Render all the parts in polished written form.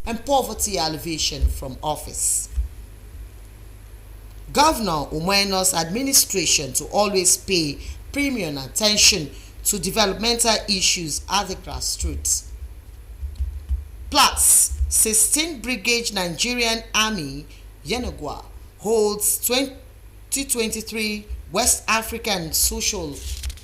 and poverty alleviation from office. Governor Umaino's administration to always pay premium attention to developmental issues at the grassroots. Plus, 16th Brigade Nigerian Army Yenagua holds 2023 West African social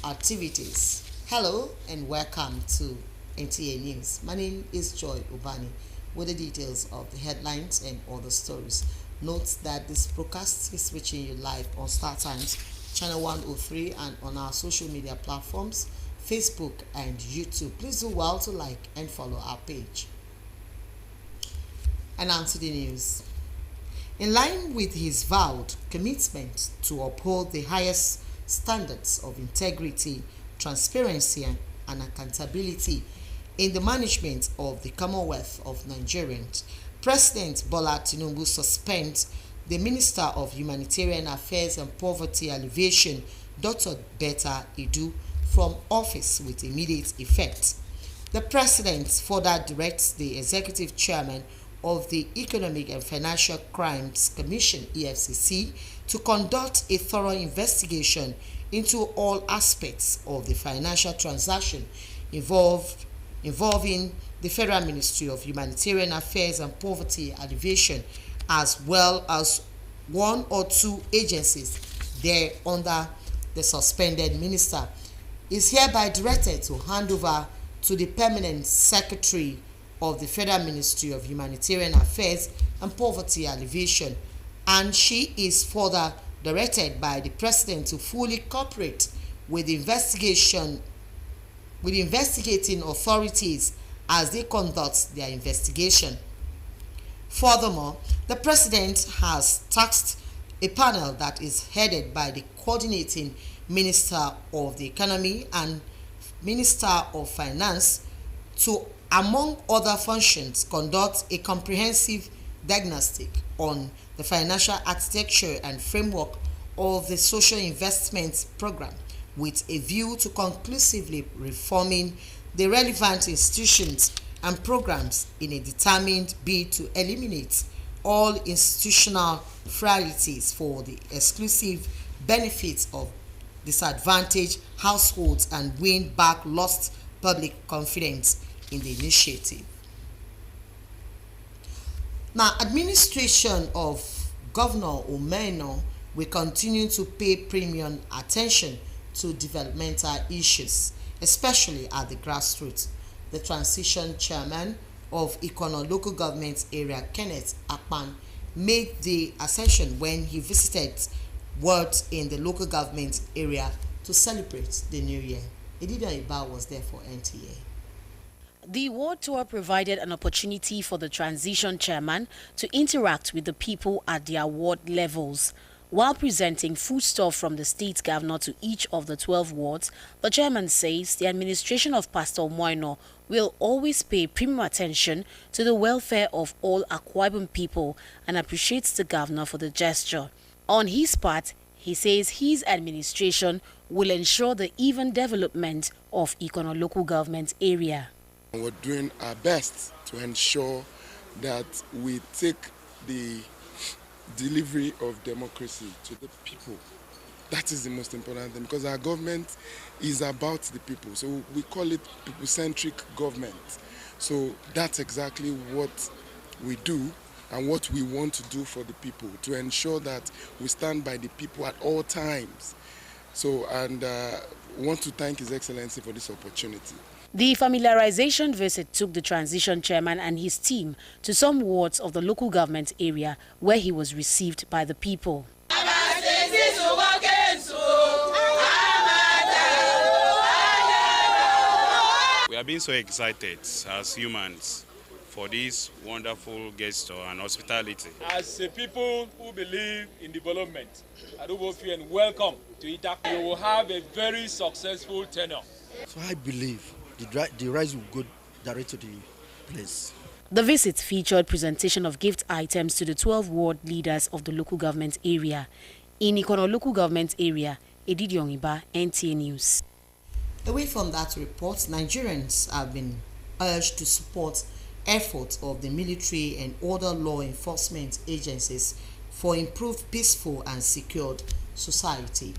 activities. Hello and welcome to NTA News. My name is Joy Ubani with the details of the headlines and other stories. Note that this broadcast is reaching you live on Star Times, Channel 103, and on our social media platforms, Facebook and YouTube. Please do well to like and follow our page. And on to the news. In line with his vowed commitment to uphold the highest standards of integrity, transparency, and accountability in the management of the Commonwealth of Nigerians, President Bola Tinubu suspends the Minister of Humanitarian Affairs and Poverty Alleviation, Dr. Betta Edu, from office with immediate effect. The President further directs the Executive Chairman of the Economic and Financial Crimes Commission, EFCC, to conduct a thorough investigation into all aspects of the financial transaction involving the Federal Ministry of Humanitarian Affairs and Poverty Alleviation, as well as one or two agencies there under the suspended minister, is hereby directed to hand over to the Permanent Secretary of the Federal Ministry of Humanitarian Affairs and Poverty Alleviation, and she is further directed by the President to fully cooperate with the investigating authorities as they conduct their investigation. Furthermore, the President has tasked a panel that is headed by the coordinating Minister of the Economy and Minister of Finance to, among other functions, conduct a comprehensive diagnostic on the financial architecture and framework of the social investment program, with a view to conclusively reforming the relevant institutions and programs in a determined bid to eliminate all institutional frailties for the exclusive benefits of disadvantaged households and win back lost public confidence in the initiative. Now, administration of Governor Umaino will continue to pay premium attention to developmental issues, especially at the grassroots. The transition chairman of Ikono local government area, Kenneth Akpan, made the assertion when he visited wards in the local government area to celebrate the new year. Edidion Iba was there for NTA. The ward tour provided an opportunity for the transition chairman to interact with the people at their ward levels. While presenting foodstuff from the state governor to each of the 12 wards, the chairman says the administration of Pastor Umaino will always pay premium attention to the welfare of all Akwa Ibom people and appreciates the governor for the gesture. On his part, he says his administration will ensure the even development of Ikono local government area. We're doing our best to ensure that we take the delivery of democracy to the people. That is the most important thing, because our government is about the people. So we call it people-centric government. So that's exactly what we do and what we want to do for the people, to ensure that we stand by the people at all times. So, and want to thank His Excellency for this opportunity. The familiarization visit took the transition chairman and his team to some wards of the local government area where he was received by the people. We have been so excited as humans for this wonderful gesture and hospitality. As a people who believe in development, I do both feel and welcome to Ita. You will have a very successful tenure. So I believe the rice will go direct to the place. The visit featured presentation of gift items to the 12 ward leaders of the local government area. In Ikono local government area, Edidion Iba, NTA News. Away from that report, Nigerians have been urged to support efforts of the military and other law enforcement agencies for improved peaceful and secured society.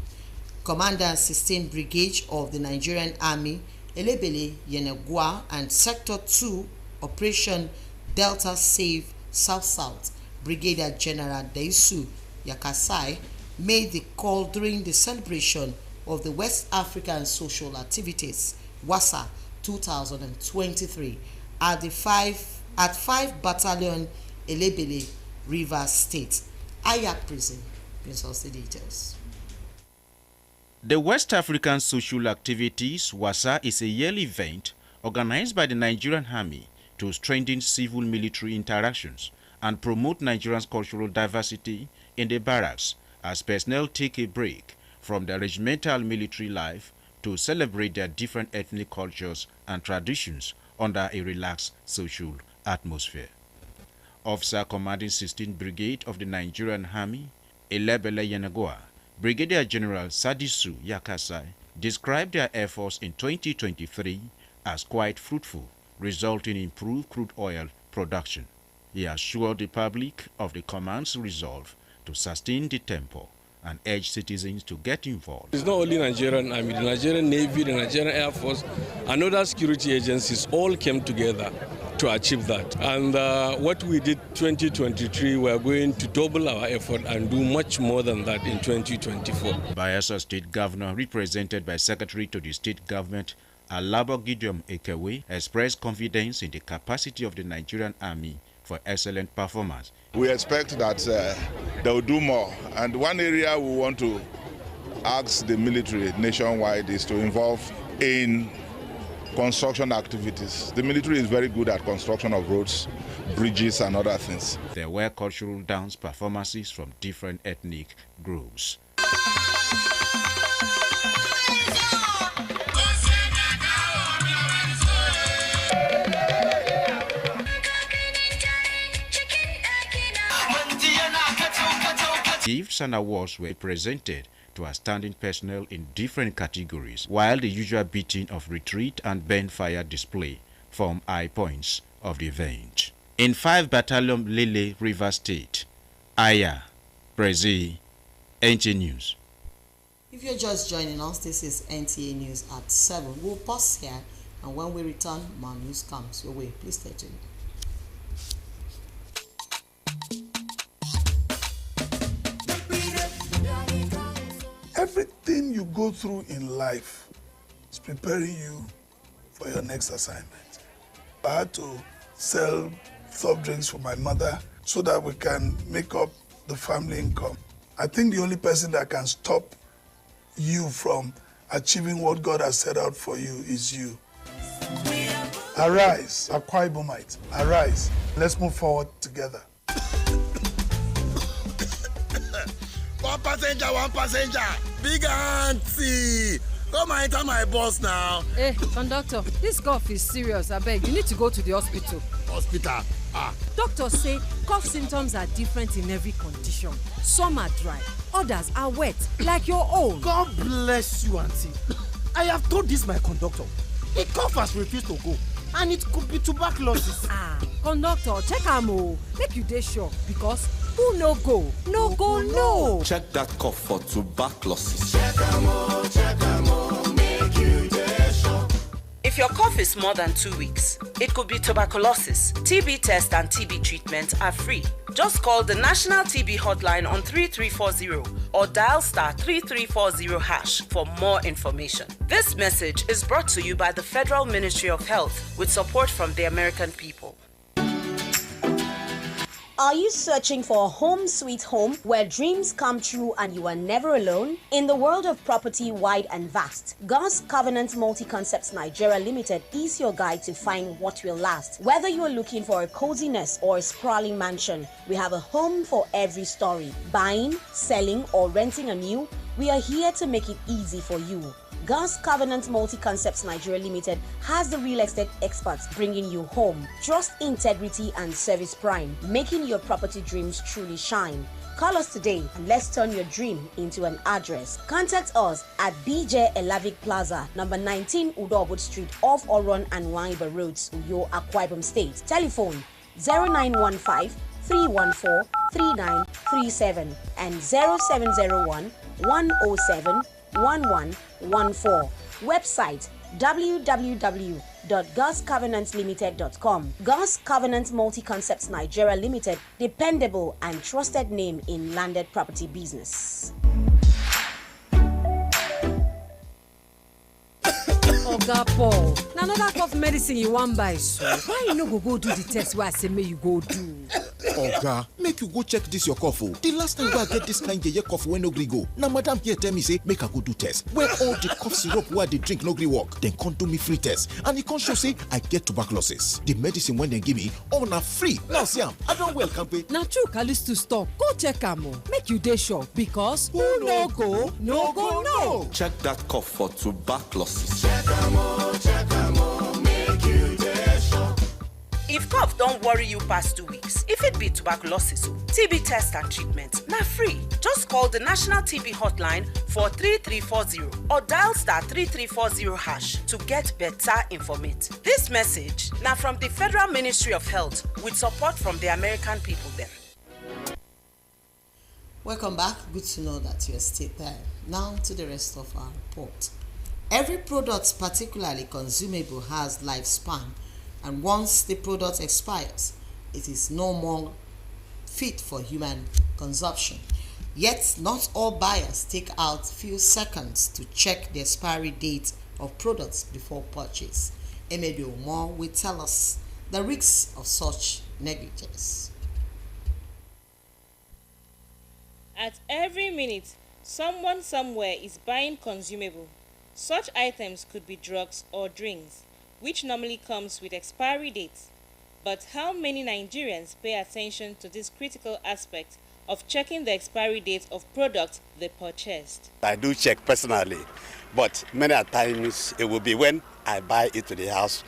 Commander 16th Brigade of the Nigerian Army, Elebele Yenegua, and Sector 2 Operation Delta Save South-South, Brigadier General Daisu Yakasai, made the call during the celebration of the West African Social Activities WASA 2023 at 5 Battalion Elebele, Rivers State. Ayak Prison brings us the details. The West African Social Activities WASA is a yearly event organized by the Nigerian Army to strengthen civil-military interactions and promote Nigeria's cultural diversity in the barracks as personnel take a break from their regimental military life to celebrate their different ethnic cultures and traditions under a relaxed social atmosphere. Officer Commanding 16th Brigade of the Nigerian Army, Elebele Yenegua, Brigadier General Sadisu Yakasai, described their efforts in 2023 as quite fruitful, resulting in improved crude oil production. He assured the public of the command's resolve to sustain the tempo and urge citizens to get involved. It's not only Nigerian Army, the Nigerian Navy, the Nigerian Air Force, and other security agencies all came together to achieve that. And what we did 2023, we are going to double our effort and do much more than that in 2024. Bayelsa State Governor, represented by Secretary to the State Government, Alabo Gideon Ekewe, expressed confidence in the capacity of the Nigerian Army for excellent performance. We expect that they will do more. And one area we want to ask the military nationwide is to involve in construction activities. The military is very good at construction of roads, bridges, and other things. There were cultural dance performances from different ethnic groups. Gifts and awards were presented to outstanding personnel in different categories, while the usual beating of retreat and bonfire display form high points of the event. In 5 Battalion Lele, Rivers State, Aya, Brazil, NTA News. If you're just joining us, this is NTA News at 7. We'll pause here, and when we return, more news comes your way. Please stay tuned. Everything you go through in life is preparing you for your next assignment. I had to sell soft drinks for my mother so that we can make up the family income. I think the only person that can stop you from achieving what God has set out for you is you. Arise, Akwa Ibomite. Arise. Let's move forward together. One passenger. Big auntie. Come and enter my bus now. Hey, conductor, this cough is serious. I beg, you need to go to the hospital. Hospital? Doctors say cough symptoms are different in every condition. Some are dry, others are wet, like your own. God bless you, auntie. I have told this my conductor. The cough has refused to go, and it could be tuberculosis. Conductor, check am o. Make you dey sure, because who no go, no go, no. Check that cough for tuberculosis. Check am o, make you dey sure. If your cough is more than 2 weeks, it could be tuberculosis. TB test and TB treatment are free. Just call the National TB Hotline on 3340 or dial *3340# for more information. This message is brought to you by the Federal Ministry of Health with support from the American people. Are you searching for a home sweet home where dreams come true and you are never alone? In the world of property wide and vast, God's Covenant Multi-Concepts Nigeria Limited is your guide to find what will last. Whether you are looking for a cozy nest or a sprawling mansion, we have a home for every story. Buying, selling, or renting anew, we are here to make it easy for you. God's Covenant Multi-Concepts Nigeria Limited has the real estate experts bringing you home. Trust, integrity, and service prime, making your property dreams truly shine. Call us today and let's turn your dream into an address. Contact us at BJ Elavic Plaza, number 19 Udobut Street, off Oron and Waiba Roads, Uyo, Akwa Ibom State. Telephone 0915 314 3937 and 0701 107 1114. Website www.God'sCovenantLimited.com. God's Covenant Multi-Concepts Nigeria Limited, dependable and trusted name in landed property business. Oga Paul, na another cough medicine you wan buy so. Why you no go do the test wey I say make you go do? Oga, make you go check this your cough. The last time I get this kind yeye cough wey no gree go, na madam here tell me say make I go do test. Where all the cough syrup wey I dey drink no gree work, dem come do me free test and e come show say I get tuberculosis. The medicine wey dem give me all na free. Now see am, I don well kampe. Na true Callisto stop. Go check am o, make you dey sure because who no go, no go no. Check that cough for tuberculosis. If cough don't worry you past 2 weeks, if it be tuberculosis, TB test and treatment, na free. Just call the National TB Hotline for 3340 or dial *3340# to get better information. This message now from the Federal Ministry of Health with support from the American people there. Welcome back. Good to know that you're still there. Now to the rest of our report. Every product, particularly consumable, has lifespan, and once the product expires, it is no more fit for human consumption. Yet, not all buyers take out few seconds to check the expiry date of products before purchase. Emedi Omo will tell us the risks of such negligence. At every minute, someone somewhere is buying consumable. Such items could be drugs or drinks, which normally comes with expiry dates. But how many Nigerians pay attention to this critical aspect of checking the expiry date of products they purchased? I do check personally, but many times it will be when I buy it to the house,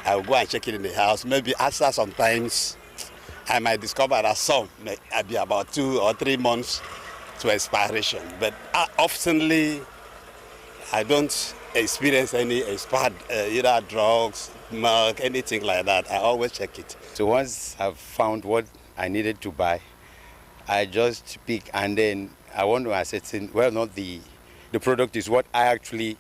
I will go and check it in the house. Maybe after sometimes I might discover that some may be about 2 or 3 months to expiration. But oftenly, I don't experience any expired either drugs, milk, anything like that. I always check it. So once I've found what I needed to buy, I just pick and then I want to ascertain whether or not the product is what I actually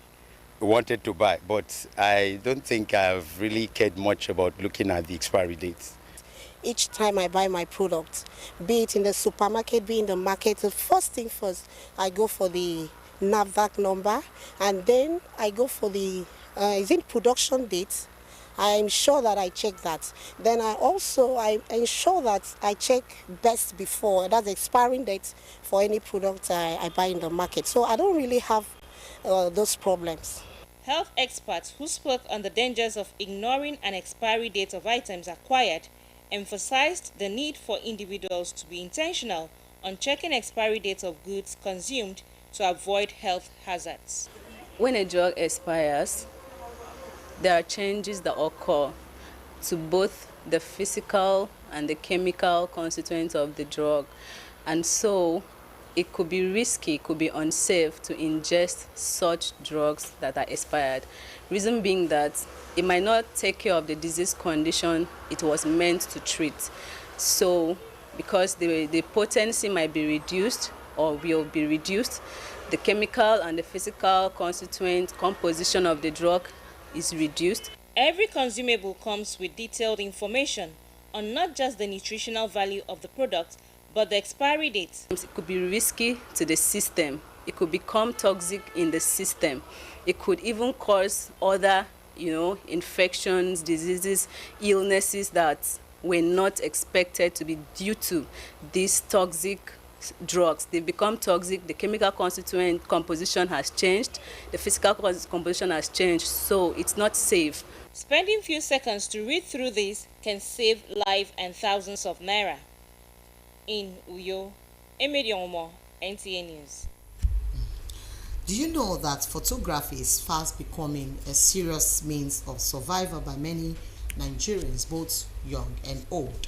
wanted to buy. But I don't think I've really cared much about looking at the expiry dates. Each time I buy my product, be it in the supermarket, be in the market, the first thing first, I go for the NAVDAC number, and then I go for the is it production date. I'm sure that I check that. Then I ensure that I check best before, that's the expiring date for any product I buy in the market. So I don't really have those problems. Health experts who spoke on the dangers of ignoring an expiry date of items acquired emphasized the need for individuals to be intentional on checking expiry dates of goods consumed to avoid health hazards. When a drug expires, there are changes that occur to both the physical and the chemical constituents of the drug. And so it could be risky, it could be unsafe to ingest such drugs that are expired. Reason being that it might not take care of the disease condition it was meant to treat. So because the potency might be reduced or will be reduced, the chemical and the physical constituent composition of the drug is reduced. Every consumable comes with detailed information on not just the nutritional value of the product, but the expiry date. It could be risky to the system. It could become toxic in the system. It could even cause other, infections, diseases, illnesses that were not expected to be due to these toxic drugs. They become toxic, the chemical constituent composition has changed, the physical composition has changed, so it's not safe. Spending few seconds to read through this can save lives and thousands of naira. In Uyo, Emedi Omo, NTA News. Do you know that photography is fast becoming a serious means of survival by many Nigerians, both young and old?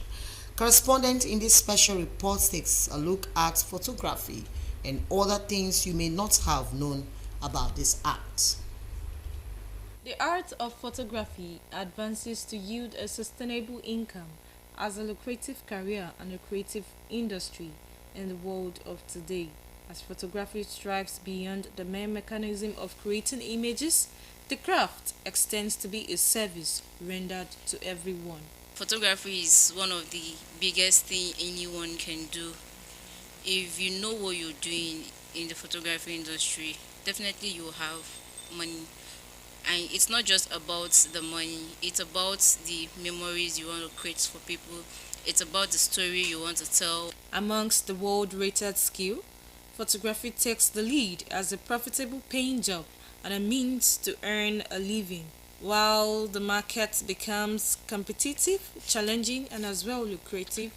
Correspondent in this special report takes a look at photography and other things you may not have known about this art. The art of photography advances to yield a sustainable income as a lucrative career and a creative industry in the world of today. As photography strives beyond the mere mechanism of creating images, the craft extends to be a service rendered to everyone. Photography is one of the biggest thing anyone can do. If you know what you're doing in the photography industry, definitely you'll have money. And it's not just about the money, it's about the memories you want to create for people. It's about the story you want to tell. Amongst the world-rated skill, photography takes the lead as a profitable paying job and a means to earn a living. While the market becomes competitive, challenging, and as well lucrative,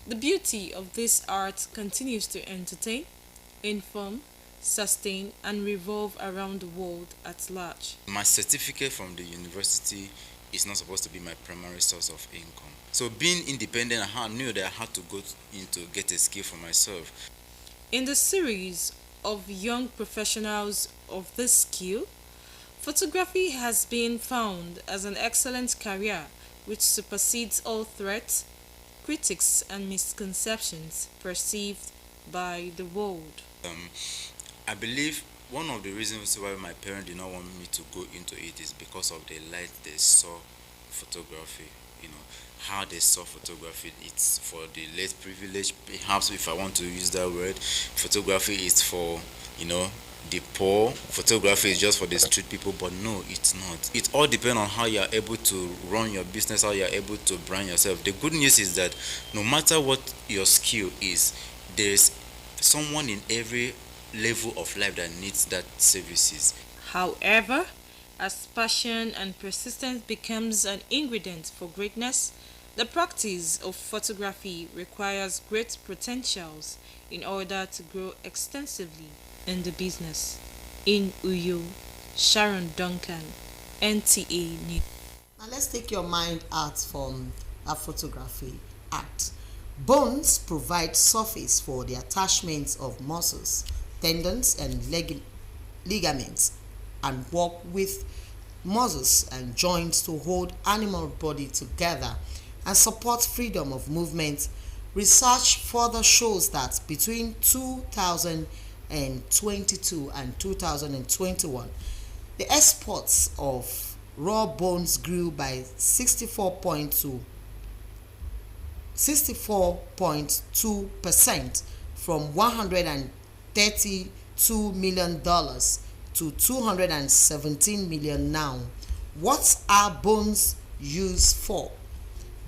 the beauty of this art continues to entertain, inform, sustain, and revolve around the world at large. My certificate from the university is not supposed to be my primary source of income. So being independent, I knew that I had to go in to get a skill for myself. In the series of young professionals of this skill, photography has been found as an excellent career which supersedes all threats, critics, and misconceptions perceived by the world. I believe one of the reasons why my parents did not want me to go into it is because of the light they saw photography, how they saw photography. It's for the less privileged, perhaps, if I want to use that word. Photography is for, the poor. Photography is just for the street people, but no, it's not. It all depends on how you are able to run your business, how you are able to brand yourself. The good news is that no matter what your skill is, there's someone in every level of life that needs that services. However, as passion and persistence becomes an ingredient for greatness, the practice of photography requires great potentials in order to grow extensively in the business. In Uyo, Sharon Duncan, NTA News. Now let's take your mind out from a photography art. Bones provide surface for the attachments of muscles, tendons, and ligaments, and work with muscles and joints to hold animal body together and support freedom of movement. Research further shows that between 2022 and 2021, the exports of raw bones grew by 64.2% from $132 million to $217 million now. What are bones used for?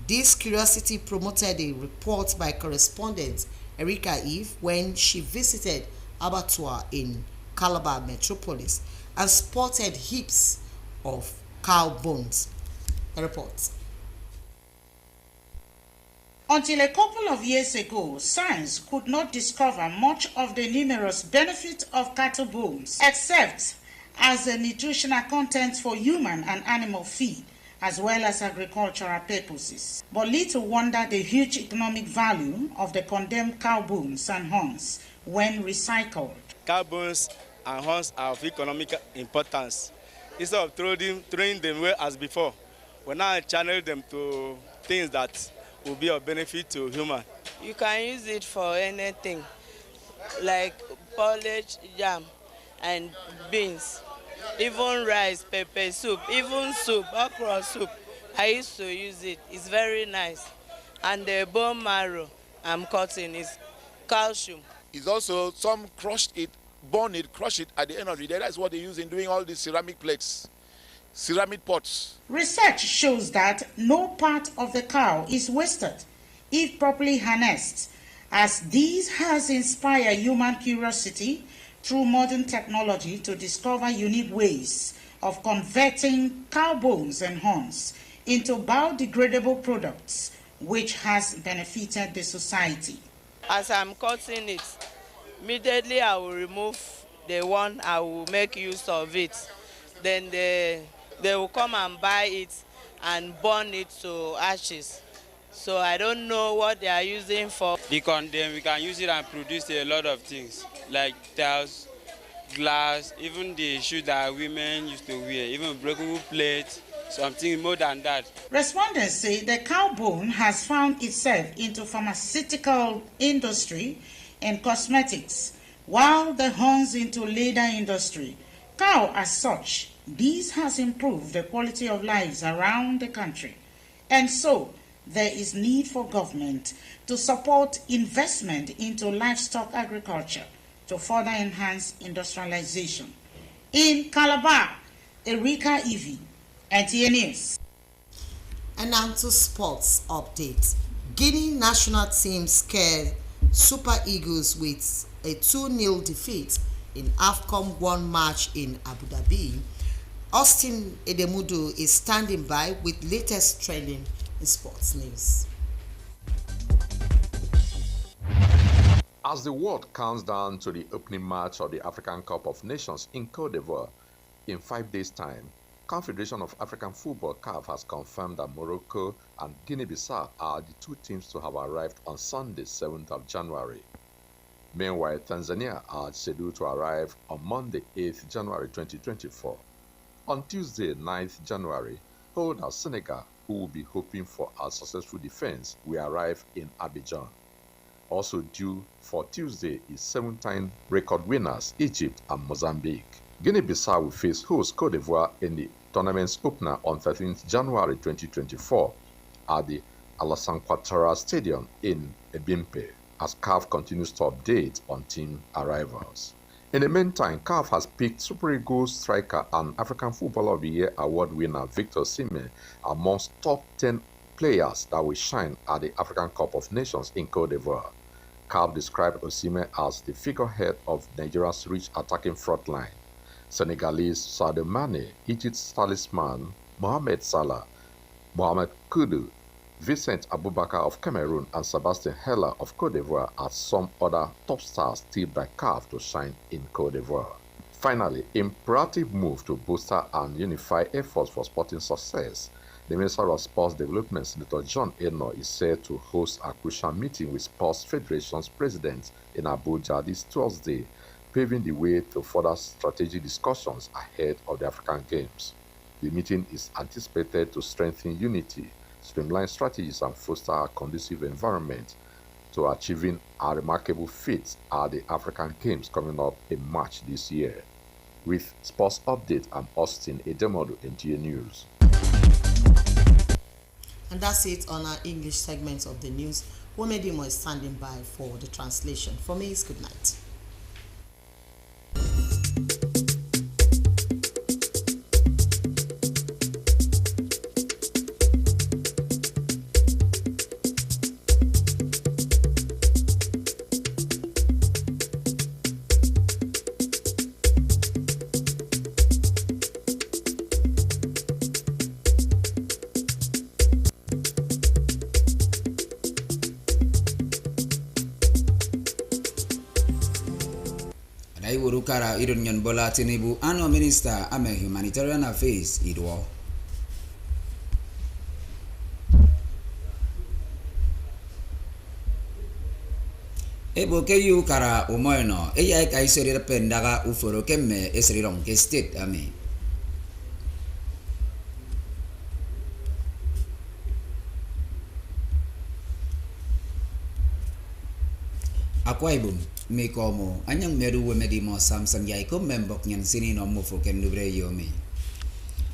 This curiosity promoted a report by correspondent Erica Eve when she visited abattoir in Calabar Metropolis and spotted heaps of cow bones. The report. Until a couple of years ago, science could not discover much of the numerous benefits of cattle bones, except as a nutritional content for human and animal feed, as well as agricultural purposes. But little wonder the huge economic value of the condemned cow bones and horns when recycled. Cow bones and horns are of economic importance. Instead of throwing them away as before, we now channel them to things that will be of benefit to human. You can use it for anything, like porridge, jam, and beans, even rice, pepper soup, even soup, okra soup. I used to use it. It's very nice. And the bone marrow I'm cutting is calcium. It's also, some crushed it, burn it, crush it at the end of the day. That's what they use in doing all these ceramic plates, ceramic pots. Research shows that no part of the cow is wasted if properly harnessed, as this has inspired human curiosity through modern technology to discover unique ways of converting cow bones and horns into biodegradable products, which has benefited the society. As I'm cutting it, immediately I will remove the one, I will make use of it. Then they will come and buy it and burn it to ashes. so I don't know what they are using for. We can use it and produce a lot of things like tiles, glass, even the shoes that women used to wear, even breakable plates, something more than that. Respondents say the cow bone has found itself into pharmaceutical industry and cosmetics, while the horns into leather industry. Cow as such, this has improved the quality of lives around the country. And so, there is need for government to support investment into livestock agriculture to further enhance industrialization. In Calabar, Erika Evie, NTA News. And now to sports update. Guinea national team scared Super Eagles with a 2-0 defeat in AFCON 1 match in Abu Dhabi. Austin Edemudu is standing by with latest trending in sports news. As the world counts down to the opening match of the African Cup of Nations in Côte d'Ivoire in 5 days' time, Confederation of African Football (CAF) has confirmed that Morocco and Guinea-Bissau are the two teams to have arrived on Sunday, 7th of January. Meanwhile, Tanzania are scheduled to arrive on Monday, 8th January 2024. On Tuesday, 9th January, holders Senegal, who will be hoping for a successful defense, will arrive in Abidjan. Also due for Tuesday is 7-time record winners Egypt and Mozambique. Guinea-Bissau will face host Côte d'Ivoire in the tournament's opener on 13th January 2024 at the Alassane Ouattara Stadium in Ebimpe, as CAF continues to update on team arrivals. In the meantime, CAF has picked Super Eagles striker and African Footballer of the Year award winner Victor Osimhen amongst top 10 players that will shine at the African Cup of Nations in Côte d'Ivoire. CAF described Osimhen as the figurehead of Nigeria's rich attacking front line. Senegalese Sadio Mane, Egypt's talisman Mohamed Salah, Mohamed Kudus, Vincent Aboubakar of Cameroon, and Sebastian Heller of Côte d'Ivoire are some other top stars tipped by CAF to shine in Côte d'Ivoire. Finally, in proactive move to bolster and unify efforts for sporting success, the Minister of Sports Development, Senator John Eno, is set to host a crucial meeting with Sports Federation's president in Abuja this Thursday, paving the way to further strategic discussions ahead of the African Games. The meeting is anticipated to strengthen unity, streamline strategies, and foster a conducive environment to achieving a remarkable feat at the African Games coming up in March this year. With Sports Update, I'm Austin Edemodu, NTA News. And that's it on our English segment of the news. Womedimo is standing by for the translation. For me, it's good night. Kara Idunyan Bola Tinubu, Anno Minister Ame Humanitarian Affairs Idwo. Ebo keyu kara umoyno, eya ka iseri pendaga uforo kemme eseri ke state ame. Akwa Ibom Mekomo, anyang meru wemedimo Samson Yaiko membok nyan sini no mufo ken lubre yomi.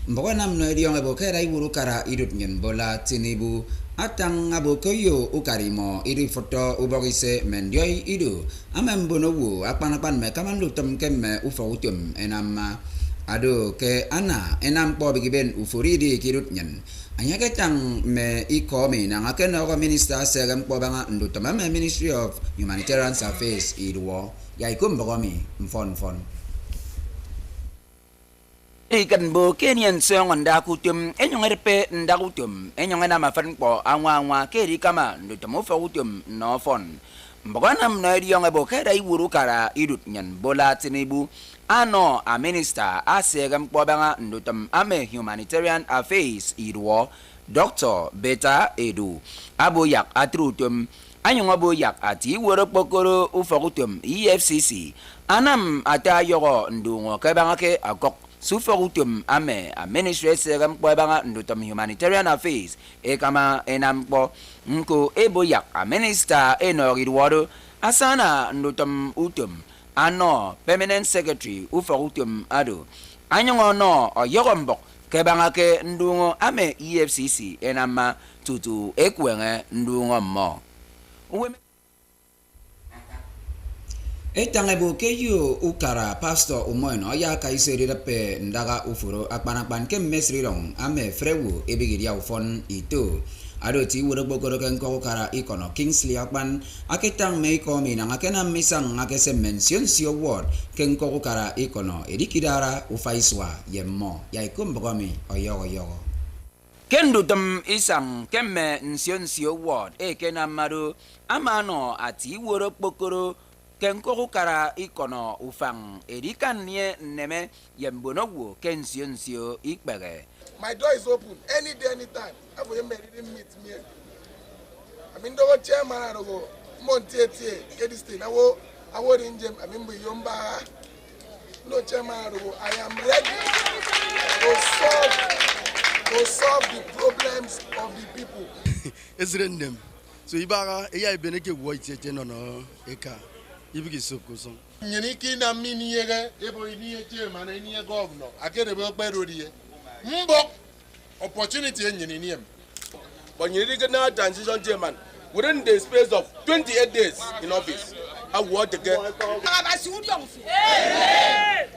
Mboko nam no ediong ebo kera iwuru kara idut nyan Bola Tinubu atang abokoyo ukarimo iri foto ubogise mendioi idu amembono wu akpan me kaman lutem kemme ufo utum enama ado ke ana enam po bigiben ufuridi kirut nyan. Anya ketang me ikomi na ngakena ko minister segam po banga ndutama me Ministry of Humanitarian Affairs idwo ya ikum bogomi mfon ikan bo Kenyan song ndakutum enyongerpe ndakutum enyongena mafan po anwa keri kama ndutamo fawutum no fon mbogana mnaidi yonge bo kera iwuru kara idut nyan Bola Tinubu ano a minister asegam po banga ndutam ame Humanitarian Affairs idwo Dr. Beta Edu aboyak atrutum anyong aboyak ati woro pokoro uforutum EFCC anam ata yoro ndungo kabangake akok suforutum ame administration kwabanga ndutum humanitarian affairs ekama enampo nko eboyak a minister enoriwado asana ndutum utum ano permanent secretary uforutum ado anyong no oyorombok kabangake ndungo ame EFCC enama tutu ekwenge ndungo mo Etangebo keyo ukara pastor umoino ya kaiseri dape ndaga ufuro akpanakpan ke mesrirong ame frewu ebigiria ufon itu adoti wuro bogoro ken ko ukara ikono Kingsley akpan aketang mei komi na ngakena misang ngakese mention si award ken ko ukara ikono edikidara ufaiswa yemmo yaikum bogomi oyogo kendutum isang kemme nsio ward ekena madu amano ati woro pokoro kenkoko kara ikono ufang edikan nie neme yembonowo kensio ikbege. My door is open any day, anytime. I will meet me. I mean, the chairman, I go Monte, get this thing. I will in Jim. I mean, Yomba. No chairman, I am ready to solve the problems of the people. It's random. So Ibaga, I beneke white no eka. Ibiki sokoson. Nyeniki na mini yega, ebo ini chairman, ini governor. Akere be okberodi. Mbok opportunity nyeniniam. But you need now transition chairman within the space of 28 days in office. I want to get.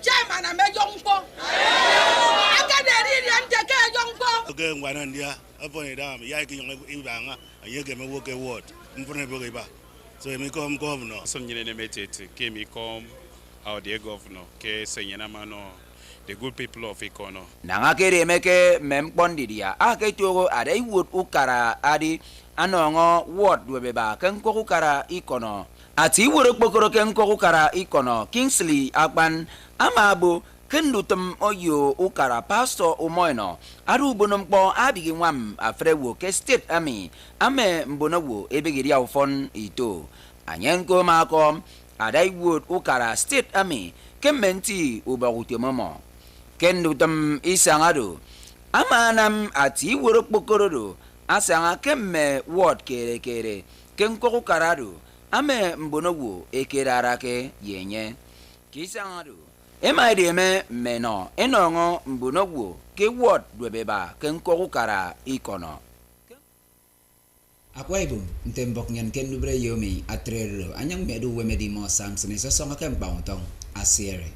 Chairman, I'm a young boy. I got a really young boy. Okay, one and yeah, upon a dam, Yaking Ibanga, and you can work a word in front of Bogeba. So you become governor. Some unanimity came, he come out the governor, K. Sayanamano, the good people of Econo. Nangakere meke mempondidia, Aketoro ade wood ukara adi, anongo ward webeba, kenko ukara Econo. Ati wuro pokoro kenko ukara Econo, Kingsley Akban, Amabu, kendutum oyo ukara pastor umoino, aru bonompo abigi wam afrewo ke state ami, ame mbonowo ebigiria ufon ito. Anyenko makom, adai wood ukara state ami, kementi ubarutemomo. Kendutum isangado, amanam ati wuro pokoro asanga kemme ward kere, kenko ukarado, ame mbonowo ekerarake yenye. Kisangado. Emaideme meno enongo mbunowo ke word dwebeba kenko kara ikono. Akwaibum ntembok nyan ken nubre yomi atrero anyang medu wemedi mo samsene sosonga kembang tong asiere.